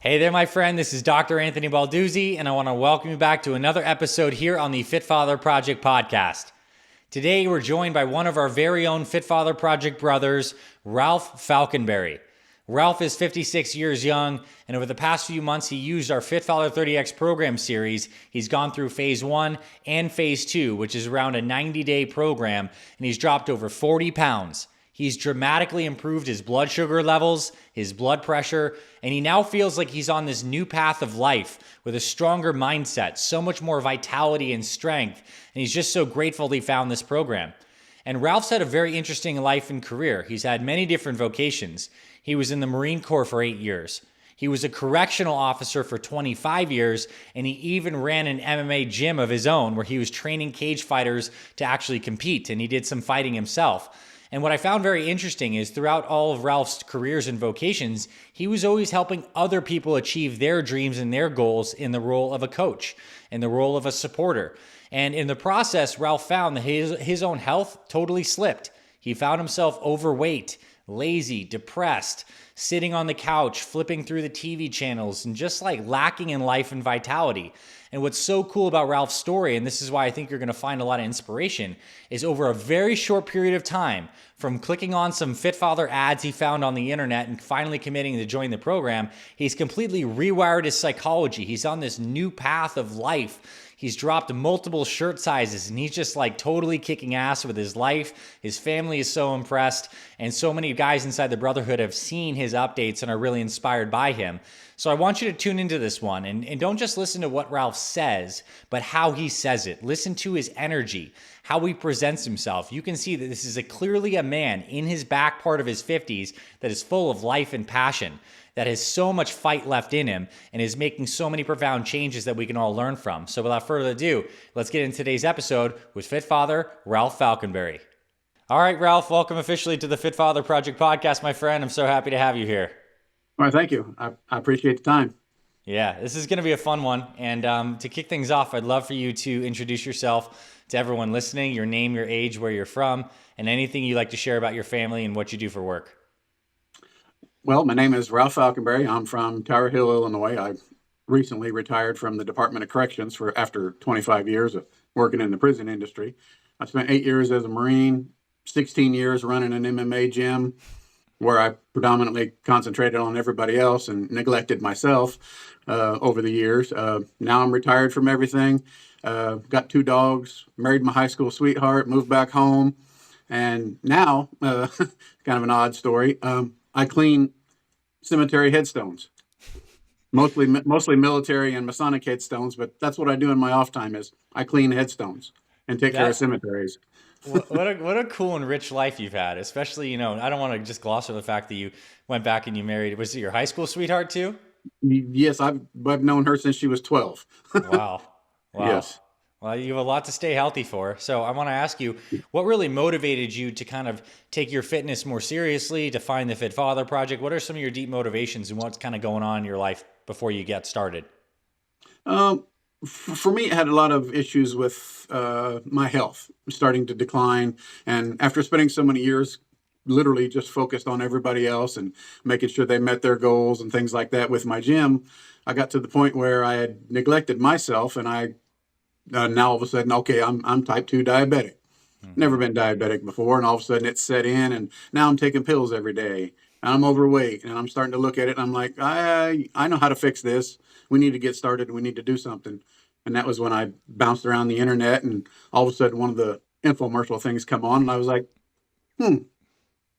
Hey there, my friend. This is Dr. Anthony Balduzzi, and I want to welcome you back to another episode here on the Fit Father Project podcast. Today, we're joined by one of our very own Fit Father Project brothers, Ralph Falconberry. Ralph is 56 years young, and over the past few months, he used our Fit Father 30X program series. He's gone through phase 1 and phase 2, which is around a 90-day program, and he's dropped over 40 pounds. He's dramatically improved his blood sugar levels, his blood pressure, and he now feels like he's on this new path of life with a stronger mindset, so much more vitality and strength, and he's just so grateful that he found this program. And Ralph's had a very interesting life and career. He's had many different vocations. He was in the Marine Corps for 8 years. He was a correctional officer for 25 years, and he even ran an MMA gym of his own where he was training cage fighters to actually compete, and he did some fighting himself. And what I found very interesting is throughout all of Ralph's careers and vocations, he was always helping other people achieve their dreams and their goals in the role of a coach, in the role of a supporter. And in the process, Ralph found that his own health totally slipped. He found himself overweight, lazy, depressed, sitting on the couch, flipping through the TV channels, and just like lacking in life and vitality. And what's so cool about Ralph's story, and this is why I think you're going to find a lot of inspiration, is over a very short period of time, from clicking on some Fit Father ads he found on the internet and finally committing to join the program, he's completely rewired his psychology. He's on this new path of life. He's dropped multiple shirt sizes, and he's just like totally kicking ass with his life. His family is so impressed, and so many guys inside the Brotherhood have seen his updates and are really inspired by him. So I want you to tune into this one, and don't just listen to what Ralph says, but how he says it. Listen to his energy, how he presents himself. You can see that this is clearly a man in his back part of his 50s that is full of life and passion, that has so much fight left in him, and is making so many profound changes that we can all learn from. So without further ado, let's get into today's episode with Fit Father Ralph Falconberry. All right, Ralph, welcome officially to the Fit Father Project podcast, my friend. I'm so happy to have you here. All right, thank you. I appreciate the time. Yeah, this is going to be a fun one. And to kick things off, I'd love for you to introduce yourself to everyone listening, your name, your age, where you're from, and anything you'd like to share about your family and what you do for work. Well, my name is Ralph Falconberry. I'm from Tower Hill, Illinois. I recently retired from the Department of Corrections after 25 years of working in the prison industry. I spent 8 years as a Marine, 16 years running an MMA gym, where I predominantly concentrated on everybody else and neglected myself over the years. Now I'm retired from everything. Got 2 dogs, married my high school sweetheart, moved back home. And now, kind of an odd story, I clean cemetery headstones, mostly military and Masonic headstones, but that's what I do in my off time is I clean headstones and take care of cemeteries. What a cool and rich life you've had, especially, I don't want to just gloss over the fact that you went back and you married. Was it your high school sweetheart too? Yes, I've known her since she was 12. Wow. Yes. Well, you have a lot to stay healthy for. So I want to ask you, what really motivated you to kind of take your fitness more seriously, to find the Fit Father Project? What are some of your deep motivations and what's kind of going on in your life before you get started? For me, it had a lot of issues with my health starting to decline. And after spending so many years literally just focused on everybody else and making sure they met their goals and things like that with my gym, I got to the point where I had neglected myself, and I now all of a sudden, okay, I'm type 2 diabetic. Never been diabetic before, and all of a sudden it set in, and now I'm taking pills every day. And I'm overweight, and I'm starting to look at it, and I'm like, I know how to fix this. We need to get started, and we need to do something. And that was when I bounced around the internet, and all of a sudden one of the infomercial things come on, and I was like,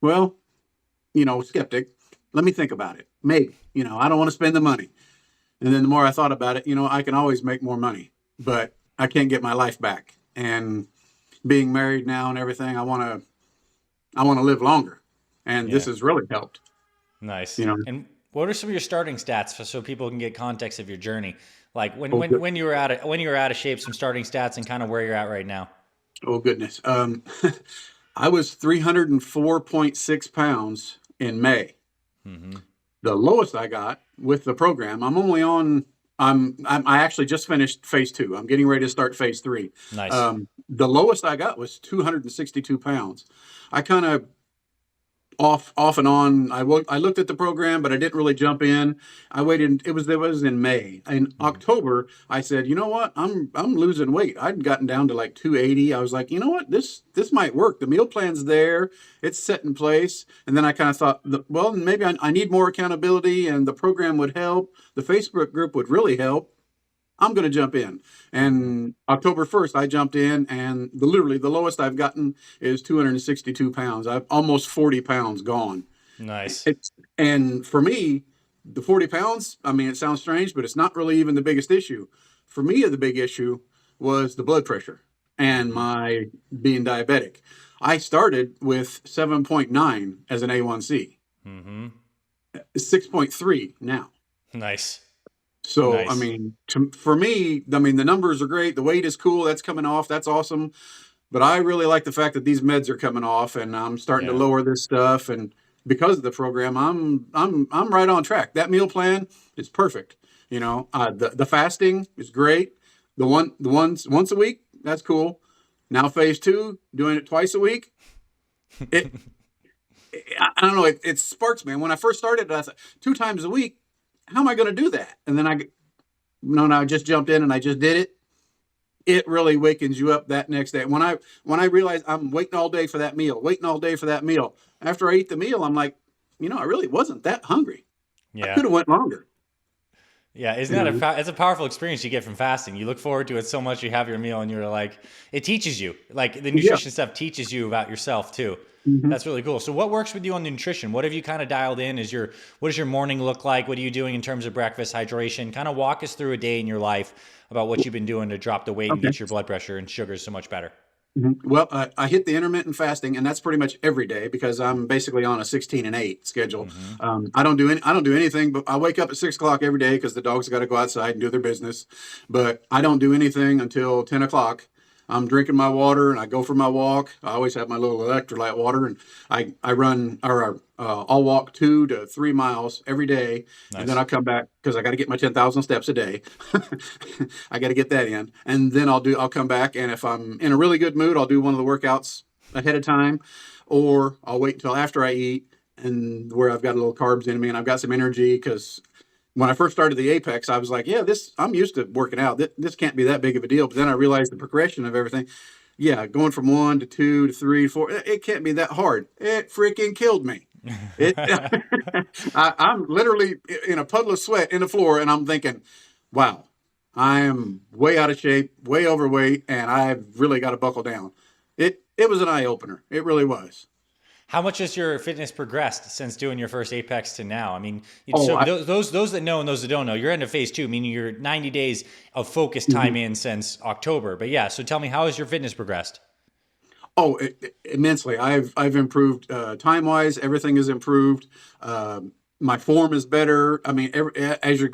well, skeptic. Let me think about it. Maybe, I don't want to spend the money. And then the more I thought about it, I can always make more money, but I can't get my life back. And being married now and everything, I want to live longer. And this has really helped. Nice. And what are some of your starting stats so people can get context of your journey? Like when you were out of shape, some starting stats and kind of where you're at right now. Oh goodness. I was 304.6 pounds in May. Mm-hmm. The lowest I got with the program, I actually just finished phase 2. I'm getting ready to start phase 3. Nice. The lowest I got was 262 pounds. I kind of off and on. I looked at the program, but I didn't really jump in. I waited. It was in May. In October, I said, you know what? I'm losing weight. I'd gotten down to like 280. I was like, you know what? This might work. The meal plan's there. It's set in place. And then I kind of thought, well, maybe I need more accountability, and the program would help. The Facebook group would really help. I'm going to jump in. And October 1st, I jumped in, and literally the lowest I've gotten is 262 pounds. I've almost 40 pounds gone. Nice. And for me, the 40 pounds, I mean, it sounds strange, but it's not really even the biggest issue. For me, the big issue was the blood pressure and my being diabetic. I started with 7.9 as an A1C, 6.3 now. Nice. So, I Nice. mean, for me, I mean, the numbers are great. The weight is cool. That's coming off. That's awesome. But I really like the fact that these meds are coming off, and I'm starting to Yeah. lower this stuff. And because of the program, I'm right on track. That meal plan is perfect. The fasting is great. The once a week, that's cool. Now phase 2, doing it twice a week. It I don't know. It sparks me. And when I first started, I thought 2 times a week. How am I going to do that? And then I just jumped in and I just did it. It really wakens you up that next day. When I realized I'm waiting all day for that meal, after I eat the meal, I'm like, I really wasn't that hungry. I Yeah. could have went longer. Yeah, isn't You that know? it's a powerful experience you get from fasting? You look forward to it so much. You have your meal, and you're like, it teaches you. Like the Yeah. nutrition stuff teaches you about yourself too. Mhm. That's really cool. So, what works with you on the nutrition? What have you kind of dialed in? What does your morning look like? What are you doing in terms of breakfast, hydration? Kind of walk us through a day in your life about what you've been doing to drop the weight and Okay. get your blood pressure and sugars so much better. Well, I hit the intermittent fasting, and that's pretty much every day because I'm basically on a 16 and 8 schedule. Hmm. I don't do anything, but I wake up at 6 o'clock every day because the dogs got to go outside and do their business. But I don't do anything until 10 o'clock. I'm drinking my water and I go for my walk. I always have my little electrolyte water, and I run, or I'll walk 2 to 3 miles every day, and then Nice. I come back because I got to get my 10,000 steps a day. I got to get that in, and then I'll come back, and if I'm in a really good mood, I'll do one of the workouts ahead of time, or I'll wait until after I eat, and where I've got a little carbs in me and I've got some energy. Because when I first started the Apex, I was like, yeah, I'm used to working out. This can't be that big of a deal. But then I realized the progression of everything. Yeah, going from 1 to 2 to 3 to 4, it can't be that hard. It freaking killed me. It, I'm literally in a puddle of sweat in the floor, and I'm thinking, wow, I am way out of shape, way overweight, and I've really got to buckle down. It was an eye opener. It really was. How much has your fitness progressed since doing your first Apex to now? I mean, Oh, so those that know and those that don't know, you're into phase 2, meaning you're 90 days of focused time in since October. But yeah, so tell me, how has your fitness progressed? Oh, immensely. I've improved time wise. Everything is improved. My form is better. I mean, as you're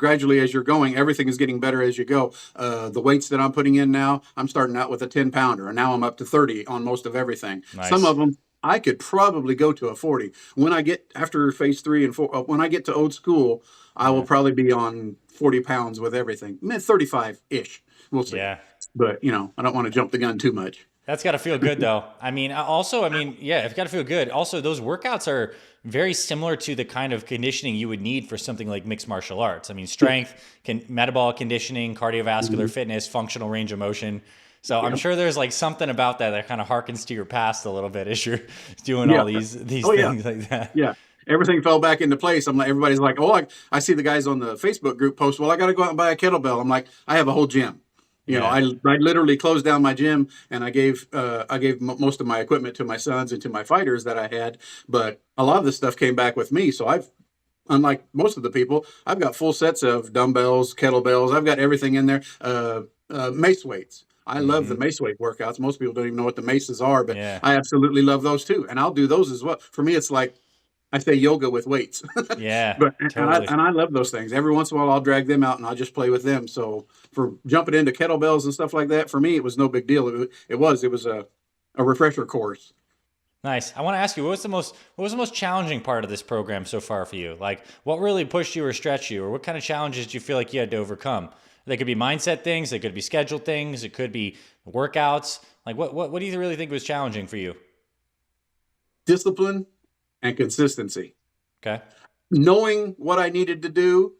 going, everything is getting better as you go. The weights that I'm putting in now, I'm starting out with a 10 pounder, and now I'm up to 30 on most of everything. Some Nice. of them I could probably go to a 40. When I get after phase 3 and 4, when I get to old school, I will Yeah. probably be on 40 pounds with everything. 35 ish. We'll see. Yeah. But I don't want to jump the gun too much. That's got to feel good though. I mean, yeah, it's got to feel good. Also, those workouts are very similar to the kind of conditioning you would need for something like mixed martial arts. I mean, strength, metabolic conditioning, cardiovascular Mhm. fitness, functional range of motion. So I'm Yep. sure there's like something about that that kind of harkens to your past a little bit as you're doing Yeah. all these Oh yeah. things like that. Yeah. Everything fell back into place. I'm like, everybody's like, oh, I see the guys on the Facebook group post, well, I got to go out and buy a kettlebell. I'm like, I have a whole gym. Yeah. I literally closed down my gym, and I gave most of my equipment to my sons and to my fighters that I had. But a lot of this stuff came back with me. So unlike most of the people, I've got full sets of dumbbells, kettlebells. I've got everything in there. Mace weights. I love the Hmm. mace weight workouts. Most people don't even know what the maces are, but Yeah. I absolutely love those too. And I'll do those as well. For me, it's like I say yoga with weights. Yeah. But Totally. I love those things. Every once in a while, I'll drag them out and I'll just play with them. So for jumping into kettlebells and stuff like that, for me, it was no big deal. It was a refresher course. Nice. I want to ask you, what was the most challenging part of this program so far for you? Like, what really pushed you or stretched you, or what kind of challenges do you feel like you had to overcome? They could be mindset things, they could be schedule things, it could be workouts. Like, what do you really think was challenging for you? Discipline and consistency. Okay. Knowing what I needed to do,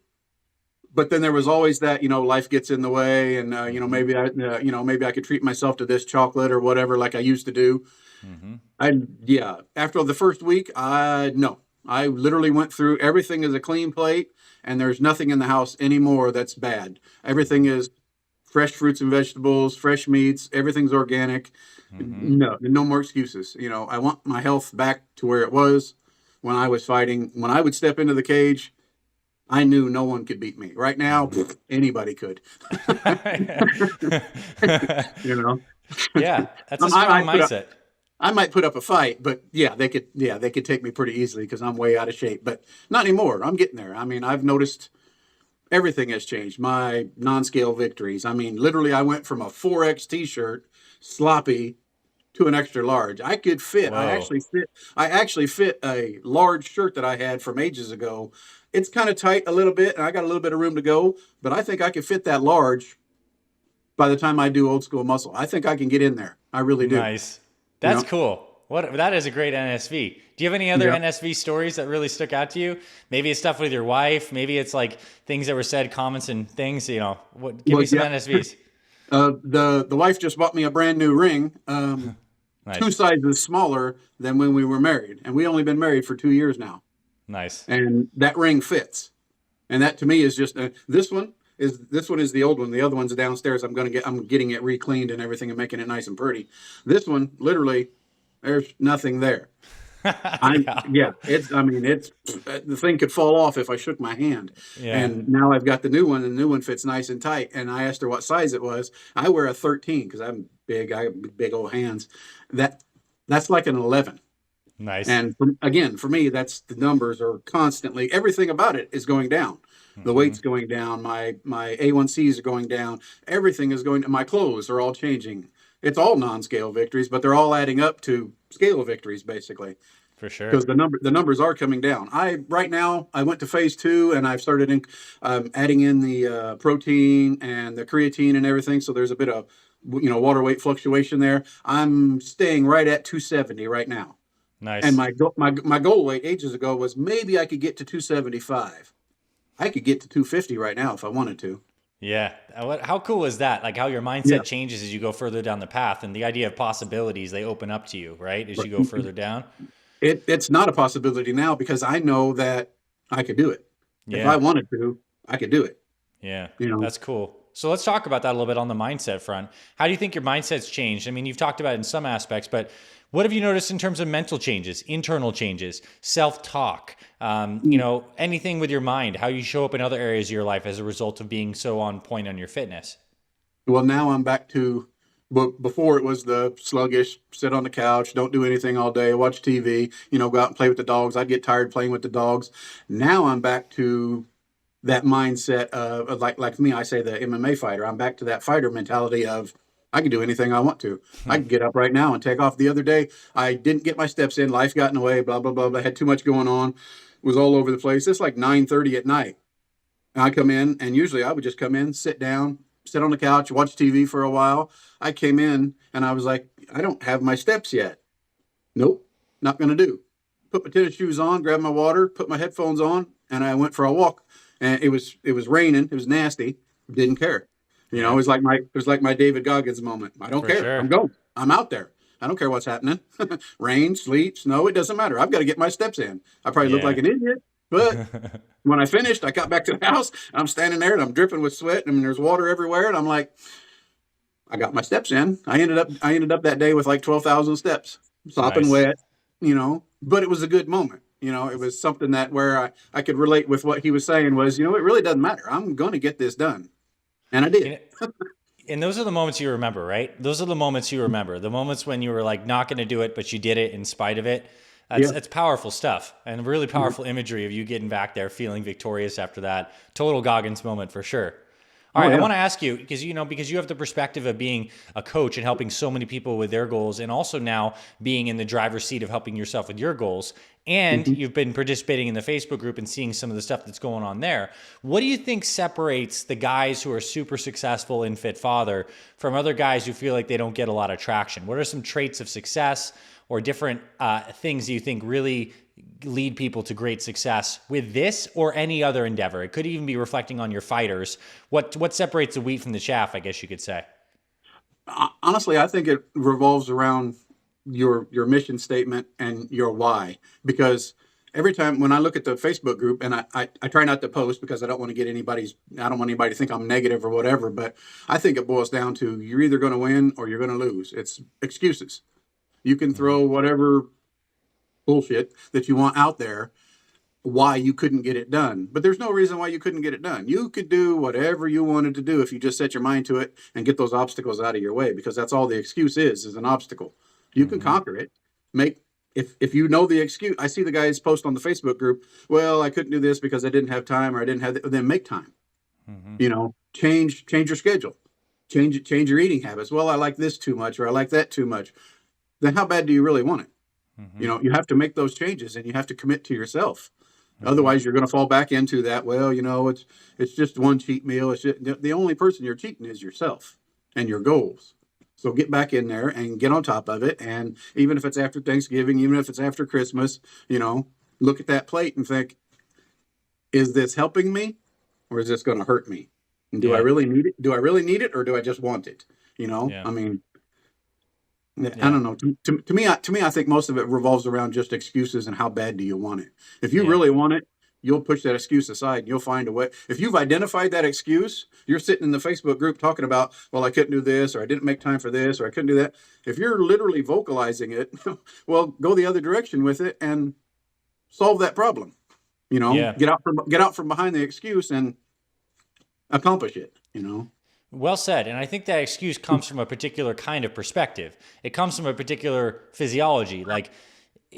but then there was always that, life gets in the way, and Mm-hmm. maybe I could treat myself to this chocolate or whatever, like I used to do. Mm-hmm. Yeah. After the first week, no, I literally went through everything is a clean plate, and there's nothing in the house anymore that's bad. Everything is fresh fruits and vegetables, fresh meats. Everything's organic. Mm-hmm. No, no more excuses. I want my health back to where it was when I was fighting. When I would step into the cage, I knew no one could beat me. Right now, anybody could. you know, Yeah, that's a I strong might put up, mindset. I might put up a fight, but yeah, they could take me pretty easily because I'm way out of shape. But not anymore. I'm getting there. I mean, I've noticed everything has changed. My non-scale victories. I mean, literally, I went from a 4X T-shirt, sloppy, to an extra large. I could fit. Whoa. I actually fit a large shirt that I had from ages ago. It's kind of tight a little bit, and I got a little bit of room to go. But I think I could fit that large by the time I do old school muscle. I think I can get in there. I really do. Nice. You That's know. cool. What that is a great NSV. Do you have any other Yeah. NSV stories that really stuck out to you? Maybe it's stuff with your wife. Maybe it's like things that were said, comments and things. What? Give Well, me some yeah. NSVs. The wife just bought me a brand new ring, two Nice. sizes smaller than when we were married, and we only been married for 2 years now. Nice. And that ring fits. And that to me is just this one is the old one. The other one's downstairs. I'm getting it re-cleaned and everything and making it nice and pretty. This one, literally, there's nothing there. Yeah. It's I mean it's the thing could fall off if I shook my hand. Yeah. And now I've got the new one, and the new one fits nice and tight. And I asked her what size it was. I wear a 13 because I'm big. I have big old hands. That that's like an 11. Nice. And for me, that's the numbers are constantly, everything about it is going down. The Mm-hmm. weight's going down. My A1Cs are going down. Everything is going, my clothes are all changing. It's all non-scale victories, but they're all adding up to scale victories basically, For sure. because the numbers are coming down. Right now I went to phase 2, and I've started adding in the protein and the creatine and everything. So there's a bit of water weight fluctuation there. I'm staying right at 270 right now. And Nice. my goal weight ages ago was maybe I could get to 275. I could get to 250 right now if I wanted to. Yeah. How cool is that? Like how your Yeah. mindset changes as you go further down the path and the idea of possibilities, they open up to you, right? As you go further down. It's not a possibility now because I know that I could do it. If I Yeah. wanted to, I could do it. Yeah, You know. that's cool. So let's talk about that a little bit on the mindset front. How do you think your mindset's changed? I mean, you've talked about it in some aspects, but what have you noticed in terms of mental changes, internal changes, self-talk, anything with your mind, how you show up in other areas of your life as a result of being so on point on your fitness? Well, now I'm back to, but before it was the sluggish, sit on the couch, don't do anything all day, watch TV, go out and play with the dogs. I'd get tired playing with the dogs. Now I'm back to that mindset of like me, I say the MMA fighter. I'm back to that fighter mentality of I can do anything I want to. I can get up right now and take off. The other day, I didn't get my steps in. Life got in the way. Blah blah blah. I had too much going on. Was all over the place. It's like 9:30 at night. And I come in, and usually I would just come in, sit down, sit on the couch, watch TV for a while. I came in, and I was like, I don't have my steps yet. Nope, not going to do. Put my tennis shoes on, grabbed my water, put my headphones on, and I went for a walk. And it was raining. It was nasty. Didn't care. It Yeah, was like my David Goggins moment. I don't for care. I'm sure. going. I'm out there. I don't care what's happening. Rain, sleet, snow. It doesn't matter. I've got to get my steps in. I probably look like Yeah. an idiot, but when I finished, I got back to the house. And I'm standing there and I'm dripping with sweat. And there's water everywhere. And I'm like, I got my steps in. I ended up that day with like 12,000 steps, sopping Nice. wet, but it was a good moment. It was something that where I could relate with what he was saying was, it really doesn't matter. I'm going to get this done. And I You did. know, and those are the moments you remember, right? Those are the moments you remember. The moments when you were like not going to do it, but you did it in spite of it. Yeah. That's powerful stuff and really powerful imagery of you getting back there, feeling victorious after that. Total Goggins moment for sure. All Oh, right, I yeah. want to ask you because you have the perspective of being a coach and helping so many people with their goals, and also now being in the driver's seat of helping yourself with your goals. And Mhm. you've been participating in the Facebook group and seeing some of the stuff that's going on there. What do you think separates the guys who are super successful in Fit Father from other guys who feel like they don't get a lot of traction? What are some traits of success or different things you think really lead people to great success with this or any other endeavor? It could even be reflecting on your fighters. What separates the wheat from the chaff, I guess you could say. Honestly, I think it revolves around your mission statement and your why. Because every time when I look at the Facebook group, and I try not to post because I don't want to get I don't want anybody to think I'm negative or whatever, but I think it boils down to you're either going to win or you're going to lose. It's excuses. You can Mm-hmm. throw whatever bullshit that you want out there why you couldn't get it done. But there's no reason why you couldn't get it done. You could do whatever you wanted to do if you just set your mind to it and get those obstacles out of your way, because that's all the excuse is an obstacle. You can Mm-hmm. conquer it. Make if you know the excuse. I see the guys post on the Facebook group, well, I couldn't do this because I didn't have time or I didn't have then make time. Mm-hmm. Change your schedule. Change your eating habits. Well, I like this too much or I like that too much. Then how bad do you really want it? Mm-hmm. You have to make those changes and you have to commit to yourself. Mm-hmm. Otherwise, you're going to fall back into that. Well, it's just one cheat meal. The only person you're cheating is yourself and your goals. So get back in there and get on top of it. And even if it's after Thanksgiving, even if it's after Christmas, look at that plate and think, is this helping me or is this going to hurt me? And do I Yeah. really need it? Do I really need it or do I just want it? Yeah. I mean, I Yeah. don't know. To me, I think most of it revolves around just excuses and how bad do you want it. If you Yeah. really want it, you'll push that excuse aside and you'll find a way. If you've identified that excuse, you're sitting in the Facebook group talking about, well, I couldn't do this, or I didn't make time for this, or I couldn't do that. If you're literally vocalizing it, well, go the other direction with it and solve that problem. Yeah. Get out from behind the excuse and accomplish it. Well said. And I think that excuse comes from a particular kind of perspective. It comes from a particular physiology. Like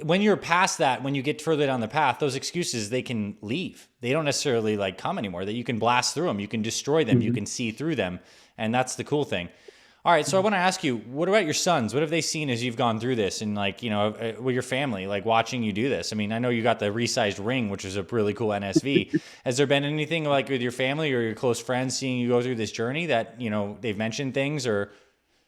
when you're past that, when you get further down the path, those excuses, they can leave. They don't necessarily like come anymore. That you can blast through them, you can destroy them, you Mhm. can see through them. And that's the cool thing. All right, so I want to ask you, what about your sons? What have they seen as you've gone through this, and like with your family, like watching you do this? I mean, I know you got the resized ring, which is a really cool NSV. Has there been anything like with your family or your close friends seeing you go through this journey that they've mentioned things or?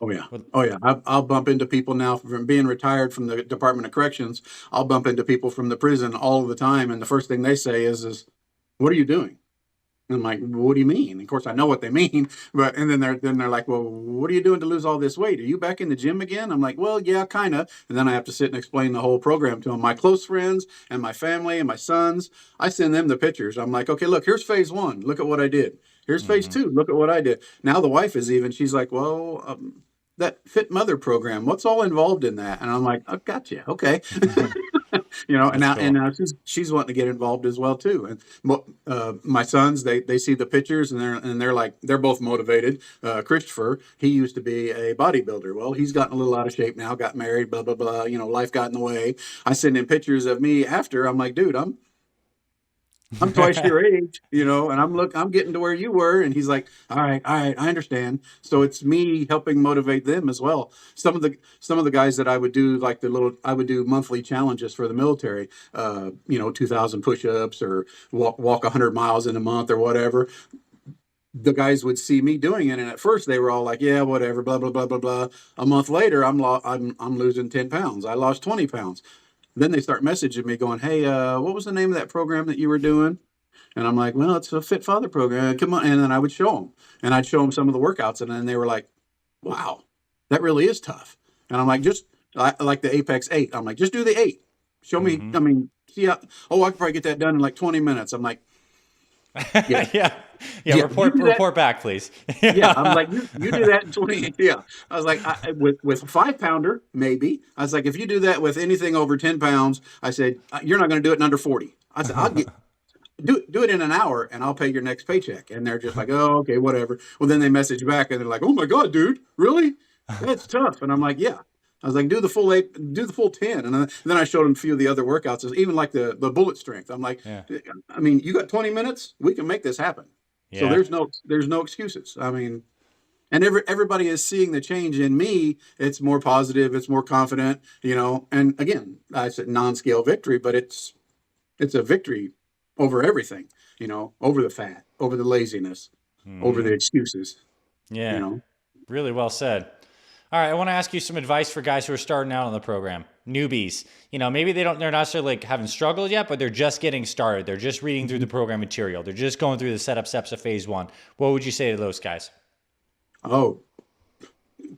Oh yeah. Oh yeah. I'll bump into people now from being retired from the Department of Corrections. I'll bump into people from the prison all the time, and the first thing they say is, "What are you doing?" And I'm like, "What do you mean?" Of course, I know what they mean, but and then they're like, "Well, what are you doing to lose all this weight? Are you back in the gym again?" I'm like, "Well, yeah, kind of." And then I have to sit and explain the whole program to them. My close friends and my family and my sons, I send them the pictures. I'm like, "Okay, look, here's phase one. Look at what I did. Here's phase Mm-hmm. two. Look at what I did." Now the wife is even. She's like, "Well, that Fit Mother program. What's all involved in that?" And I'm like, "I got you. Okay." And That's now and cool. now she's wanting to get involved as well too. And my sons, they see the pictures and they're like they're both motivated. Christopher, he used to be a bodybuilder. Well, he's gotten a little out of shape now. Got married. Blah blah blah. Life got in the way. I send him pictures of me after. I'm like, dude, I'm twice your age, and I'm getting to where you were. And he's like, all right, I understand. So it's me helping motivate them as well. Some of the guys that I would do like I would do monthly challenges for the military, 2,000 push-ups or walk 100 miles in a month or whatever. The guys would see me doing it, and at first they were all like, yeah, whatever, blah blah blah blah blah. A month later, I'm losing 10 pounds. I lost 20 pounds. Then they start messaging me going, hey, what was the name of that program that you were doing? And I'm like, well, it's a Fit Father program. Come on. And then I would show them. And I'd show them some of the workouts. And then they were like, wow, that really is tough. And I'm like, I like the Apex 8. I'm like, just do the 8. Show me. Mm-hmm. I mean, see how, I could probably get that done in like 20 minutes. I'm like, yeah, Yeah. Yeah. yeah, you do that. Report back, please. Yeah, I'm Yeah. like, you do that in 20. Yeah. I was like, with a 5 pounder, maybe. I was like, if you do that with anything over 10 pounds, I said, you're not going to do it in under 40. I said, do it in an hour and I'll pay your next paycheck. And they're just like, oh, okay, whatever. Well, then they message back and they're like, oh my God, dude, really? That's tough. And I'm like, yeah. I was like, do the full 8, do the full 10. And then I showed them a few of the other workouts, even like the bullet strength. I'm like, Yeah. I mean, you got 20 minutes, we can make this happen. So Yeah. there's no excuses. I mean, and everybody is seeing the change in me. It's more positive, it's more confident, and again, I said non-scale victory, but it's a victory over everything, over the fat, over the laziness, over Mm-hmm. the excuses, you Yeah. know. Really well said. All right, I want to ask you some advice for guys who are starting out on the program, newbies. Maybe they're not necessarily like haven't struggled yet, but they're just getting started. They're just reading through the program material. They're just going through the setup steps of phase one. What would you say to those guys? Oh,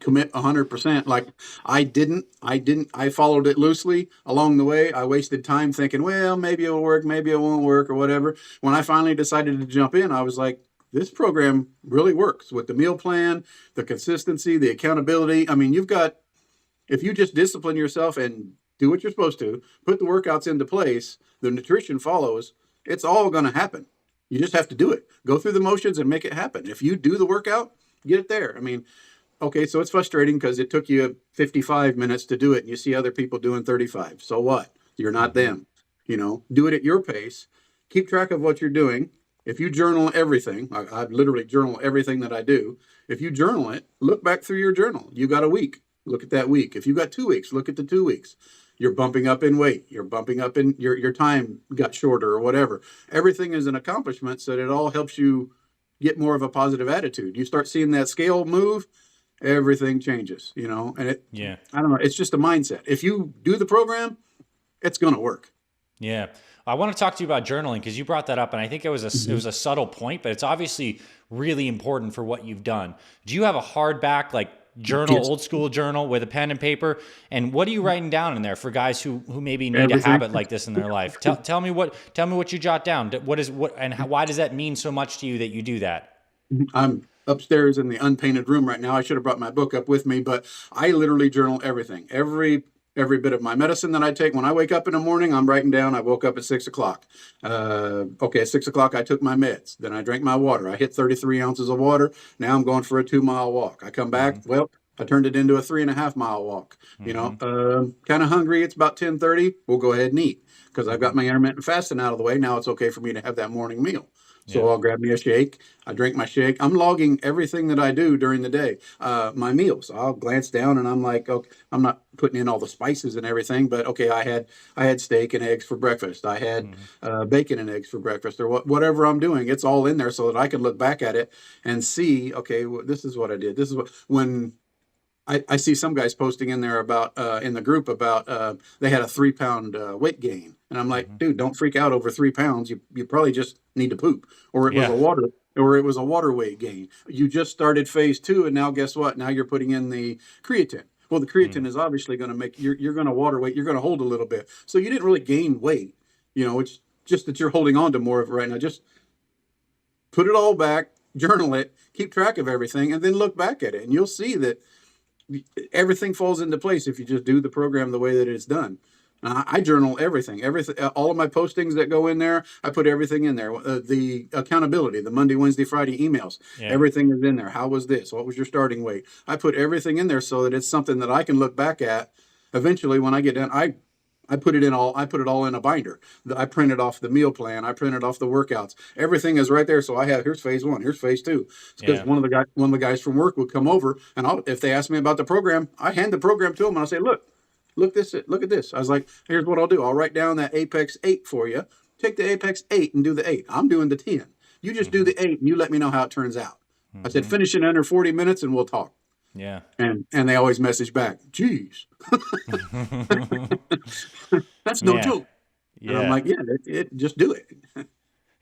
commit 100%. Like I followed it loosely along the way. I wasted time thinking, well, maybe it'll work, maybe it won't work or whatever. When I finally decided to jump in, I was like, this program really works with the meal plan, the consistency, the accountability. I mean, if you just discipline yourself and do what you're supposed to, put the workouts into place, the nutrition follows, it's all going to happen. You just have to do it. Go through the motions and make it happen. If you do the workout, get it there. I mean, okay, so it's frustrating because it took you 55 minutes to do it and you see other people doing 35. So what? You're not them. Do it at your pace. Keep track of what you're doing. If you journal everything, I literally journal everything that I do. If you journal it, look back through your journal. You got a week. Look at that week. If you got 2 weeks, look at the 2 weeks. You're bumping up in weight. You're bumping up in your time got shorter or whatever. Everything is an accomplishment, so that it all helps you get more of a positive attitude. You start seeing that scale move, everything changes, and I don't know. It's just a mindset. If you do the program, it's going to work. Yeah. I want to talk to you about journaling because you brought that up, and I think it was a subtle point, but it's obviously really important for what you've done. Do you have a hardback journal, Yes. old school journal with a pen and paper? And what are you writing down in there for guys who maybe need a Everything. habit like this in their life? Tell me what you jot down. Why does that mean so much to you that you do that? I'm upstairs in the unpainted room right now. I should have brought my book up with me, but I literally journal everything. Every bit of my medicine that I take. When I wake up in the morning, I'm writing down, I woke up at 6 o'clock. At 6 o'clock, I took my meds. Then I drank my water. I hit 33 ounces of water. Now I'm going for a 2-mile walk. I come back. Mm-hmm. Well, I turned it into a 3.5-mile walk. Kind of hungry. It's about 10:30. We'll go ahead and eat because I've got my intermittent fasting out of the way. Now it's okay for me to have that morning meal. So I'll grab me a shake. I drink my shake. I'm logging everything that I do during the day. My meals. I'll glance down and I'm like, okay, I'm not putting in all the spices and everything, but okay, I had steak and eggs for breakfast. I had bacon and eggs for breakfast, or whatever I'm doing. It's all in there so that I can look back at it and see, okay, this is what I did. This is when I see some guys posting in there about in the group about they had a 3-pound weight gain, and I'm like, dude, don't freak out over 3 pounds. You probably just need to poop, or it was a water weight gain. You just started phase 2, and now guess what? Now you're putting in the creatine. Well, the creatine is obviously going to make you're going to water weight. You're going to hold a little bit, so you didn't really gain weight. It's just that you're holding on to more of it right now. Just put it all back, journal it, keep track of everything, and then look back at it, and you'll see that everything falls into place if you just do the program the way that it's done. I journal everything, all of my postings that go in there. I put everything in there. The accountability, the Monday, Wednesday, Friday emails, everything is in there. How was this? What was your starting weight? I put everything in there so that it's something that I can look back at eventually when I get done. I put it all in a binder. I printed off the meal plan. I printed off the workouts. Everything is right there. So here's phase 1, here's phase 2. Because one of the guys from work would come over, and if they ask me about the program, I hand the program to them and I say, look at this. I was like, here's what I'll do. I'll write down that Apex 8 for you. Take the Apex 8 and do the 8. I'm doing the 10. You just do the 8 and you let me know how it turns out. I said, finish in under 40 minutes and we'll talk. Yeah. And they always message back, geez. That's no joke. And I'm like, just do it.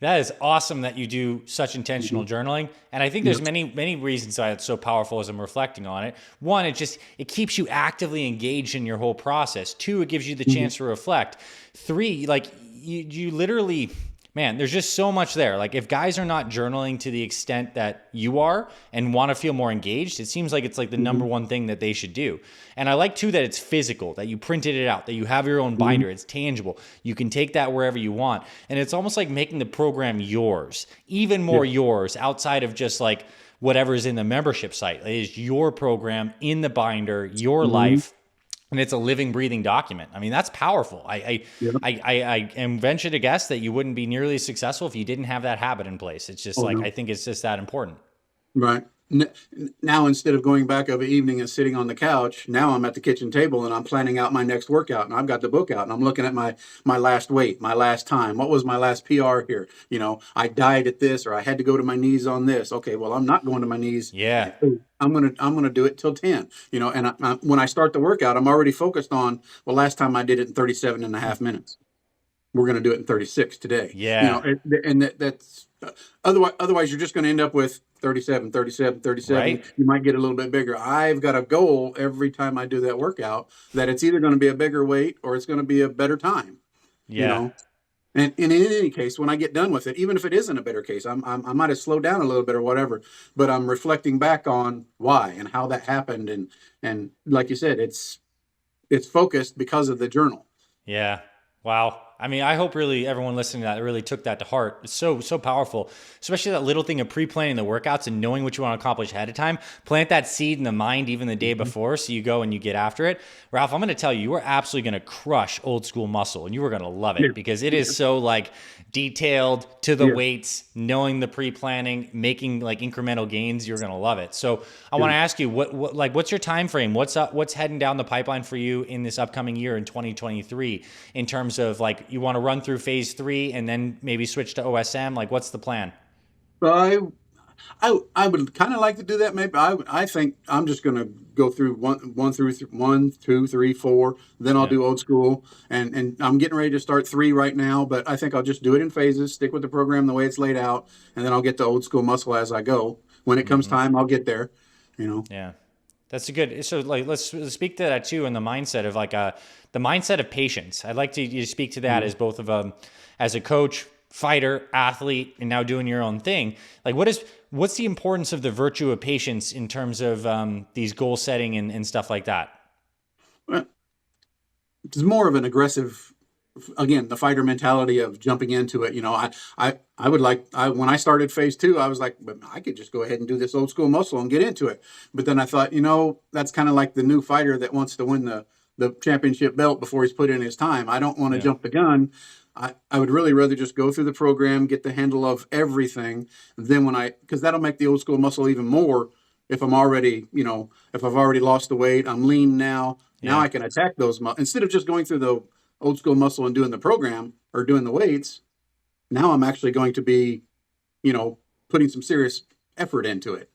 That is awesome that you do such intentional journaling. And I think there's many reasons why it's so powerful as I'm reflecting on it. One, it keeps you actively engaged in your whole process. 2, it gives you the chance to reflect. 3, you literally, man, there's just so much there. Like if guys are not journaling to the extent that you are and want to feel more engaged, it seems like it's like the number one thing that they should do. And I like too that it's physical, that you printed it out, that you have your own binder. It's tangible. You can take that wherever you want. And it's almost like making the program yours, even more yours, outside of just like whatever's in the membership site. It is your program in the binder, your life. And it's a living, breathing document. I mean, that's powerful. I am venture to guess that you wouldn't be nearly as successful if you didn't have that habit in place. It's just I think it's just that important. Right. Now instead of going back of an evening and sitting on the couch, now I'm at the kitchen table and I'm planning out my next workout, and I've got the book out and I'm looking at my last weight, my last time, what was my last PR here. I died at this, or I had to go to my knees on this. Okay, well, I'm not going to my knees Yeah. at 8. I'm gonna do it till 10. And when I start the workout, I'm already focused on, well, last time I did it in 37 and a half minutes. We're going to do it in 36 today. Yeah. And that's otherwise you're just going to end up with 37, 37, 37. Right. You might get a little bit bigger. I've got a goal every time I do that workout that it's either going to be a bigger weight or it's going to be a better time, you Yeah. know. And in any case, when I get done with it, even if it isn't a better case, I might have slowed down a little bit or whatever, but I'm reflecting back on why and how that happened. And like you said, it's focused because of the journal. Yeah. Wow. I mean, I hope really everyone listening to that really took that to heart. It's so powerful, especially that little thing of pre-planning the workouts and knowing what you want to accomplish ahead of time. Plant that seed in the mind even the day before, so you go and you get after it. Ralph, I'm going to tell you, you are absolutely going to crush old school muscle, and you are going to love it because it is so like detailed to the weights, knowing the pre-planning, making like incremental gains. You're going to love it. So I want to ask you, what's your time frame? What's heading down the pipeline for you in this upcoming year in 2023 in terms of like, you want to run through phase 3 and then maybe switch to OSM? Like, what's the plan? Well, I would kind of like to do that. Maybe I think I'm just going to go through one through 1, 2, 3, 4. Then I'll Yeah. do old school, and I'm getting ready to start 3 right now. But I think I'll just do it in phases. Stick with the program the way it's laid out, and then I'll get to old school muscle as I go. When it comes time, I'll get there. Yeah. That's a good. So like, let's speak to that too, in the mindset of like the mindset of patience. I'd like to you to speak to that as both of as a coach, fighter, athlete, and now doing your own thing. Like, what's the importance of the virtue of patience in terms of these goal setting and stuff like that? Well, it's more of an aggressive, again, the fighter mentality of jumping into it. I would like, when I started phase 2, I was like, but I could just go ahead and do this old school muscle and get into it. But then I thought, that's kind of like the new fighter that wants to win the championship belt before he's put in his time. I don't want to jump the gun. I would really rather just go through the program, get the handle of everything. Then because that'll make the old school muscle even more. If I'm already, if I've already lost the weight, I'm lean now. Now I can attack those instead of just going through the old school muscle and doing the program or doing the weights. Now I'm actually going to be, putting some serious effort into it,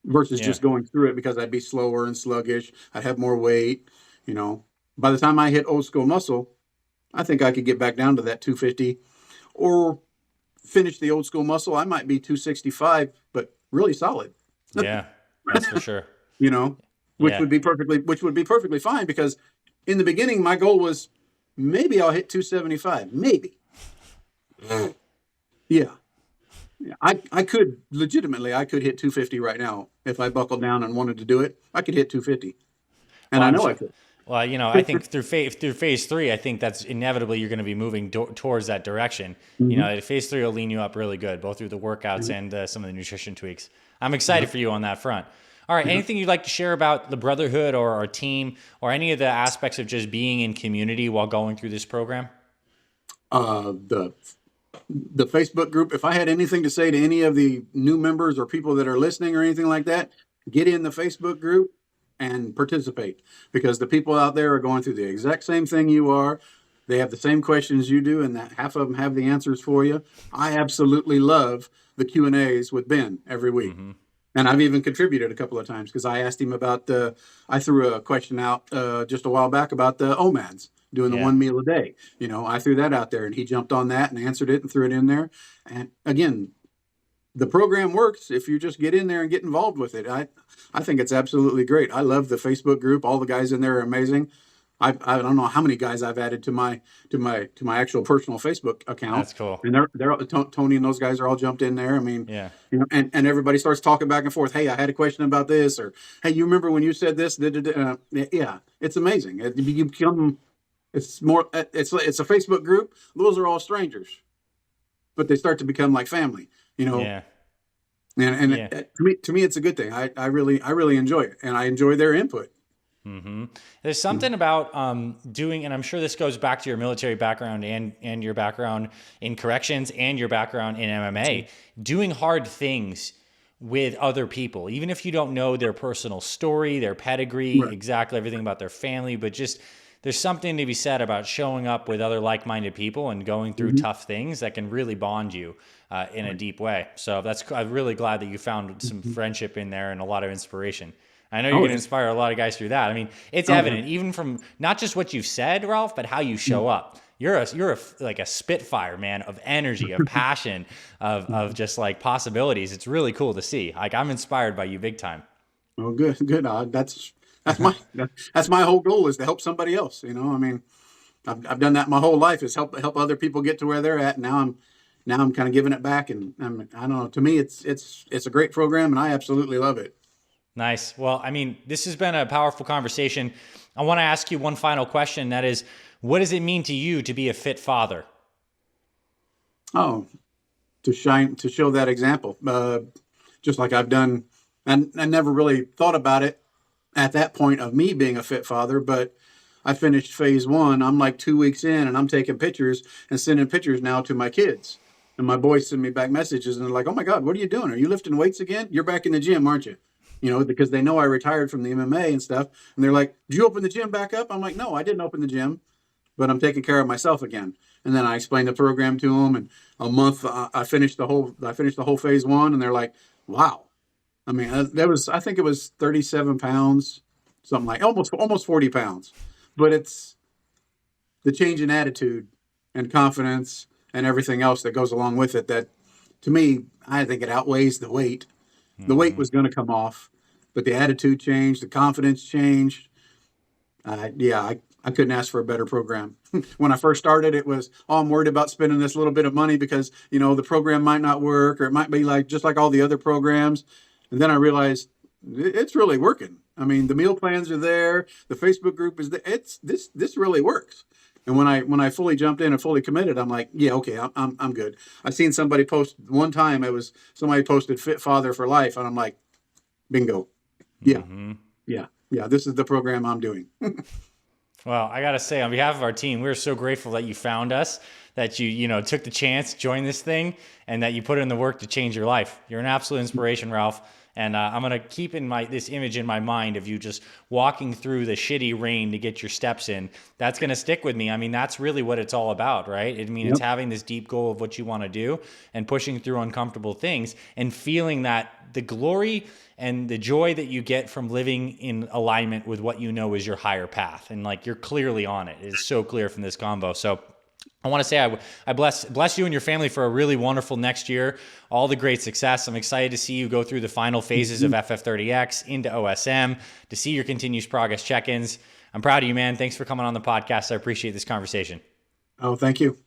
versus just going through it because I'd be slower and sluggish. I'd have more weight, By the time I hit old school muscle, I think I could get back down to that 250 or finish the old school muscle. I might be 265, but really solid. Yeah, that's for sure. Which would be perfectly fine, because in the beginning, my goal was maybe I'll hit 275, maybe. Yeah. I could legitimately, I could hit 250 right now. If I buckled down and wanted to do it, I could hit 250. And I know I could. Well, I think through phase 3, I think that's inevitably you're going to be moving towards that direction. Phase 3 will lean you up really good, both through the workouts and some of the nutrition tweaks. I'm excited for you on that front. All right. Anything you'd like to share about the brotherhood or our team or any of the aspects of just being in community while going through this program? The Facebook group, if I had anything to say to any of the new members or people that are listening or anything like that, get in the Facebook group and participate, because the people out there are going through the exact same thing you are. They have the same questions you do, and that half of them have the answers for you. I absolutely love the Q&As with Ben every week. And I've even contributed a couple of times, because I asked him about I threw a question out just a while back about the OMADs, doing the 1 meal a day. I threw that out there, and he jumped on that and answered it and threw it in there. And again, the program works if you just get in there and get involved with it. I think it's absolutely great. I love the Facebook group. All the guys in there are amazing. I don't know how many guys I've added to my actual personal Facebook account. That's cool. And they're Tony and those guys are all jumped in there. I mean, and everybody starts talking back and forth. Hey, I had a question about this, or hey, you remember when you said this? Yeah, it's amazing. You become. It's more. It's a Facebook group. Those are all strangers, but they start to become like family. Yeah. And to me, it's a good thing. I really enjoy it, and I enjoy their input. There's something about doing, and I'm sure this goes back to your military background and your background in corrections and your background in MMA, doing hard things with other people, even if you don't know their personal story, their pedigree, Right. exactly everything about their family, but just there's something to be said about showing up with other like-minded people and going through Hmm. tough things that can really bond you in a Right. deep way. So I'm really glad that you found some Hmm. friendship in there and a lot of inspiration. I know you're Oh, going to yeah. inspire a lot of guys through that. I mean, it's Oh, yeah. evident even from not just what you've said, Ralph, but how you show up. You're a like a spitfire, man, of energy, of passion, of just like possibilities. It's really cool to see. Like I'm inspired by you big time. Well, good, good. That's my whole goal is to help somebody else. I mean, I've done that my whole life is help other people get to where they're at. Now I'm kind of giving it back, and I don't know. To me, it's a great program, and I absolutely love it. Nice. Well, I mean, this has been a powerful conversation. I want to ask you one final question. That is, what does it mean to you to be a fit father? Oh, to show that example, just like I've done, and I never really thought about it at that point of me being a fit father, but I finished phase one. I'm like 2 weeks in, and I'm taking pictures and sending pictures now to my kids. And my boys send me back messages, and they're like, "Oh my God, what are you doing? Are you lifting weights again? You're back in the gym, aren't you?" Because they know I retired from the MMA and stuff. And they're like, "Did you open the gym back up?" I'm like, "No, I didn't open the gym, but I'm taking care of myself again." And then I explained the program to them, and a month I finished the whole phase one, and they're like, "Wow." I mean, I think it was 37 pounds, something like almost 40 pounds. But it's the change in attitude and confidence and everything else that goes along with it that, to me, I think it outweighs the weight. The weight Mm-hmm. was going to come off, but the attitude changed, the confidence changed. Yeah, I couldn't ask for a better program. When I first started, it was, oh, I'm worried about spending this little bit of money because, the program might not work, or it might be like just like all the other programs. And then I realized it's really working. I mean, the meal plans are there, the Facebook group is there. This really works. And when I fully jumped in and fully committed, I'm like, yeah, okay, I'm good. I seen somebody post one time. It was somebody posted "Fit Father for Life," and I'm like, bingo, yeah, Mm-hmm. yeah, yeah. This is the program I'm doing. Well, I got to say, on behalf of our team, we're so grateful that you found us, that you took the chance, joined this thing, and that you put in the work to change your life. You're an absolute inspiration, Ralph. And I'm gonna keep this image in my mind of you just walking through the shitty rain to get your steps in. That's gonna stick with me. I mean, that's really what it's all about, right? I mean, it's Yep. having this deep goal of what you want to do and pushing through uncomfortable things and feeling that the glory and the joy that you get from living in alignment with what you know is your higher path. And like you're clearly on it. It is so clear from this combo. So I want to say I bless you and your family for a really wonderful next year. All the great success. I'm excited to see you go through the final phases of FF30X into OSM, to see your continuous progress check-ins. I'm proud of you, man. Thanks for coming on the podcast. I appreciate this conversation. Oh, thank you.